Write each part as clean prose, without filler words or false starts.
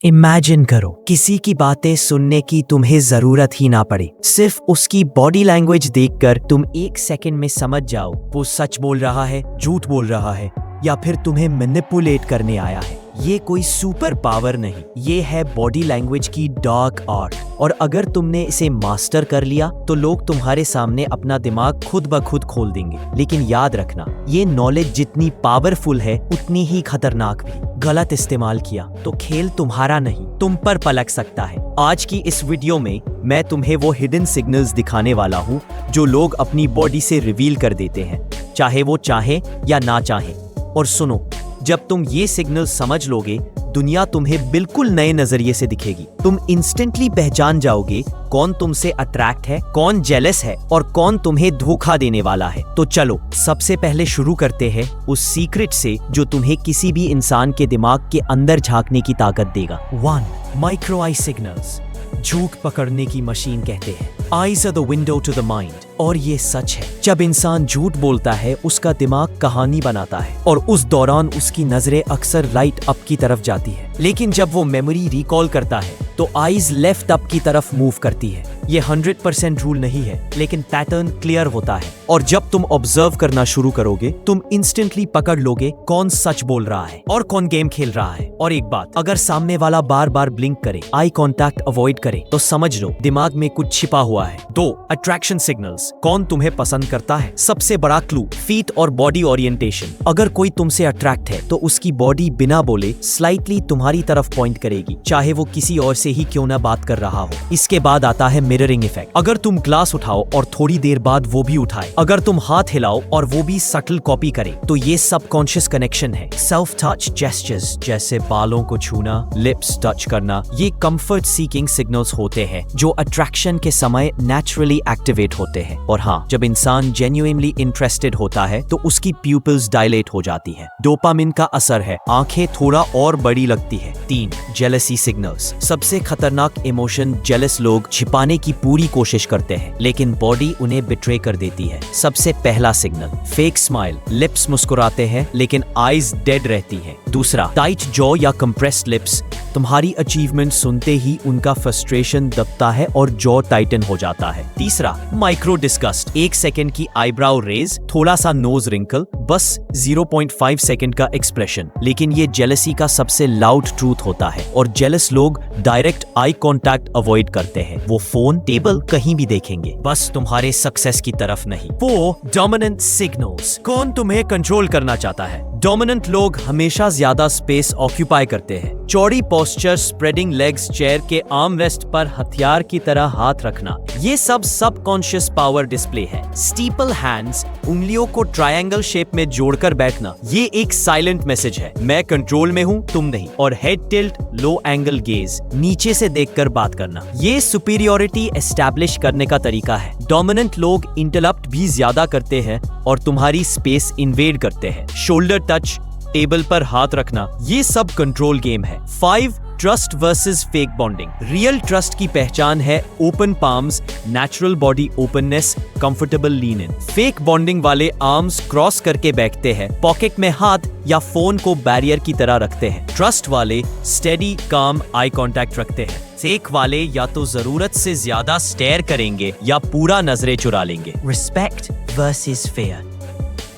Imagine करो किसी की बातें सुनने की तुम्हें जरूरत ही ना पड़े, सिर्फ उसकी बॉडी लैंग्वेज देखकर तुम एक सेकंड में समझ जाओ वो सच बोल रहा है, झूठ बोल रहा है या फिर तुम्हें मैनिपुलेट करने आया है। ये कोई सुपर पावर नहीं, ये है बॉडी लैंग्वेज की डार्क आर्ट। और अगर तुमने इसे मास्टर कर लिया तो लोग तुम्हारे सामने अपना दिमाग खुद ब खुद खोल देंगे। लेकिन याद रखना, ये नॉलेज जितनी पावरफुल है उतनी ही खतरनाक भी। गलत इस्तेमाल किया तो खेल तुम्हारा नहीं, तुम पर पलट सकता है। आज की इस वीडियो में मैं तुम्हें वो हिडन सिग्नल्स दिखाने वाला हूँ जो लोग अपनी बॉडी से रिवील कर देते हैं, चाहे वो चाहे या ना चाहे। और सुनो, जब तुम ये सिग्नल समझ लोगे, दुनिया तुम्हें बिल्कुल नए नजरिए से दिखेगी। तुम इंस्टेंटली पहचान जाओगे कौन तुमसे अट्रैक्ट है, कौन जेलस है और कौन तुम्हें धोखा देने वाला है। तो चलो सबसे पहले शुरू करते हैं उस सीक्रेट से जो तुम्हें किसी भी इंसान के दिमाग के अंदर झांकने की ताकत देगा। 1. माइक्रो आई सिग्नल्स, झूठ पकड़ने की मशीन कहते हैं। Eyes are the window to the mind. और ये सच है, जब इंसान झूठ बोलता है उसका दिमाग कहानी बनाता है और उस दौरान उसकी नजरें अक्सर राइट अप की तरफ जाती है। लेकिन जब वो मेमोरी रिकॉल करता है तो आईज लेफ्ट अप की तरफ मूव करती है। ये 100% रूल नहीं है, लेकिन पैटर्न क्लियर होता है। और जब तुम ऑब्जर्व करना शुरू करोगे तुम इंस्टेंटली पकड़ लोगे कौन सच बोल रहा है और कौन गेम खेल रहा है। और एक बात, अगर सामने वाला बार बार ब्लिंक करे, आई कांटेक्ट अवॉइड करे, तो समझ लो दिमाग में कुछ छिपा हुआ है। 2. अट्रैक्शन सिग्नल्स, कौन तुम्हें पसंद करता है। सबसे बड़ा क्लू, फीट और बॉडी ओरिएंटेशन। अगर कोई तुमसे अट्रैक्ट है तो उसकी बॉडी बिना बोले स्लाइटली तुम्हारी तरफ पॉइंट करेगी, चाहे वो किसी और से ही क्यों ना बात कर रहा हो। इसके बाद आता है मिररिंग इफेक्ट। अगर तुम ग्लास उठाओ और थोड़ी देर बाद वो भी उठाए, अगर तुम हाथ हिलाओ और वो भी सटल कॉपी करे, तो ये सबकॉन्शियस कनेक्शन है। सेल्फ टच जेस्चर्स जैसे बालों को छूना, लिप्स टच करना, ये कंफर्ट सीकिंग सिग्नल्स होते हैं जो अट्रैक्शन के समय नेचुरली एक्टिवेट होते हैं। और हाँ, जब इंसान जेन्युइनली इंटरेस्टेड होता है तो उसकी प्यूपिल्स डायलेट हो जाती है। डोपामिन का असर है, आंखें थोड़ा और बड़ी लगती है। 3. जेलसी सिग्नल्स, सबसे खतरनाक इमोशन जेलस लोग छिपाने की पूरी कोशिश करते हैं, लेकिन बॉडी उन्हें बिट्रे कर देती है। सबसे पहला सिग्नल, फेक स्माइल, लिप्स मुस्कुराते हैं लेकिन आईज डेड रहती है। दूसरा, टाइट जॉ या कंप्रेस्ड लिप्स, तुम्हारी अचीवमेंट सुनते ही उनका फ्रस्ट्रेशन दबता है और जॉ टाइटन हो जाता है। तीसरा, माइक्रो डिस्गस्ट, 1 सेकंड की आईब्राउ रेज, थोड़ा सा नोज रिंकल, बस 0.5 सेकंड का एक्सप्रेशन। लेकिन ये जेलसी का सबसे लाउड ट्रूथ होता है और जेलस लोग डायरेक्ट आई कांटेक्ट अवॉइड करते हैं। वो फोन, टेबल कहीं भी देखेंगे, बस तुम्हारे सक्सेस की तरफ नहीं। 4. डोमिनेंट सिग्नल्स, कौन तुम्हें कंट्रोल करना चाहता है। डोमिनेंट लोग हमेशा ज्यादा स्पेस ऑक्यूपाई करते हैं। चौड़ी पोस्चर, स्प्रेडिंग लेग्स, चेयर के आर्म रेस्ट पर हथियार की तरह हाथ रखना, ये सब सबकॉन्शियस पावर डिस्प्ले है। स्टीपल हैंड्स, उंगलियों को ट्रायंगल शेप में जोड़कर बैठना, ये एक साइलेंट मैसेज है, मैं कंट्रोल में हूँ, तुम नहीं। और हेड टिल्ट, लो एंगल गेज, नीचे से देखकर बात करना, ये सुपीरियोरिटी एस्टैब्लिश करने का तरीका है। डोमिनेंट लोग इंटरप्ट भी ज्यादा करते हैं और तुम्हारी स्पेस इन्वेड करते हैं। शोल्डर टच, टेबल पर हाथ रखना, ये सब कंट्रोल गेम है। 5. Trust versus fake bonding, real trust की पहचान है open palms, natural body openness, comfortable lean in. Fake bonding वाले आर्म्स क्रॉस करके बैठते हैं, पॉकेट में हाथ या फोन को बैरियर की तरह रखते हैं। ट्रस्ट वाले स्टेडी काम आई कांटेक्ट रखते हैं। फेक वाले या तो जरूरत से ज्यादा स्टेयर करेंगे या पूरा नजरें चुरा लेंगे। रिस्पेक्ट वर्सेस फेयर,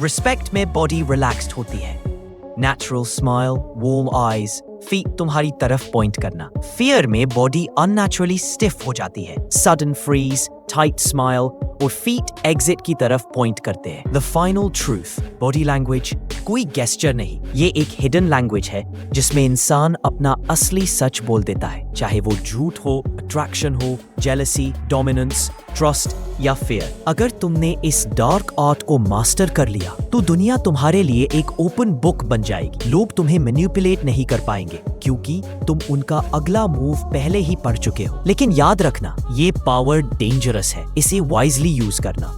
रिस्पेक्ट में बॉडी रिलैक्स्ड होती है, natural smile, warm eyes, feet तुम्हारी तरफ पॉइंट करना। फियर में बॉडी अननेचुरली स्टिफ हो जाती है, सडन फ्रीज, टाइट स्माइल और फीट एग्जिट की तरफ पॉइंट करते हैं। The final truth, body language कोई गेस्चर नहीं, ये एक हिडन लैंग्वेज है जिसमें इंसान अपना असली सच बोल देता है, चाहे वो झूठ हो, अट्रैक्शन हो, जेलसी, डोमिनेंस, ट्रस्ट या फियर। अगर तुमने इस डार्क आर्ट को मास्टर कर लिया तो दुनिया तुम्हारे लिए एक ओपन बुक बन जाएगी। लोग तुम्हें मैनिपुलेट नहीं कर पाएंगे क्योंकि तुम उनका अगला मूव पहले ही पढ़ चुके हो। लेकिन याद रखना, ये पावर डेंजरस है, इसे वाइजली यूज करना।